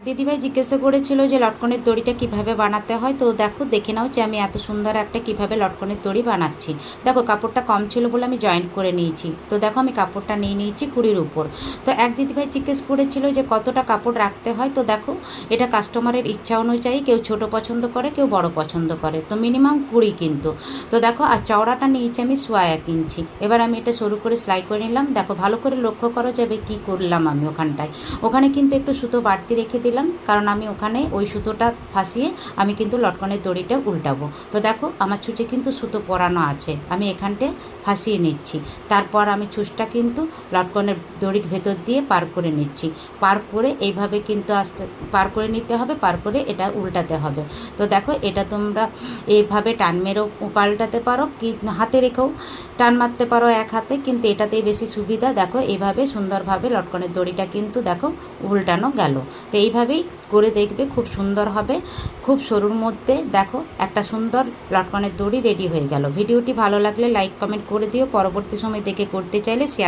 দিদিভাই জিজ্ঞাসা করেছিল যে লটকনের দড়িটা কিভাবে বানাতে হয়, তো দেখো দেখে নাও যে আমি এত সুন্দর একটা কিভাবে লটকনের দড়ি বানাচ্ছি। দেখো কাপড়টা কম ছিল বলে আমি জয়েন্ট করে নিয়েছি। তো দেখো আমি কাপড়টা নিয়ে নিয়েছি কুড়ির উপর। তো এক দিদিভাই জিজ্ঞেস করেছিল যে কতটা কাপড় রাখতে হয়, তো দেখো এটা কাস্টমারের ইচ্ছা অনুযায়ী কেউ ছোট পছন্দ করে কেউ বড় পছন্দ করে, তো মিনিমাম 20 কিন্তু। তো দেখো আর চওড়াটা নিয়েছি আমি 1.25 ইঞ্চি। এবার আমি এটা সরু করে সেলাই করে নিলাম। দেখো ভালো করে লক্ষ্য করো যাবে কি করলাম আমি ওখানে কিন্তু একটু সুতো বাড়তি রেখে দিলাম, কারণ আমি ওখানে ওই সুতোটা ফাঁসিয়ে আমি কিন্তু লটকনের দড়িটা উল্টাবো। তো দেখো আমার ছুঁচে কিন্তু সুতো পরানো আছে, আমি এখানটা ফাঁসিয়ে নিচ্ছি। তারপর আমি ছুঁচটা কিন্তু লটকনের দড়ির ভেতর দিয়ে পার করে নিচ্ছি। পার করে এইভাবে কিন্তু আস্তে পার করে নিতে হবে, পার করে এটা উল্টাতে হবে। তো দেখো এটা তোমরা এইভাবে টান মেরেও পাল্টাতে পারো, কি হাতে রেখেও টান মারতে পারো এক হাতে, কিন্তু এটাতেই বেশি সুবিধা। দেখো এইভাবে সুন্দরভাবে লটকনের দড়িটা কিন্তু দেখো উল্টানো গেল। তো এইভাবেই করে দেখবে, খুব সুন্দর হবে। খুব সরুর মধ্যে দেখো একটা সুন্দর লটকনের দড়ি রেডি হয়ে গেল। ভিডিওটি ভালো লাগলে লাইক কমেন্ট করে দিও, পরবর্তী সময় দেখে করতে চাইলে শেয়ার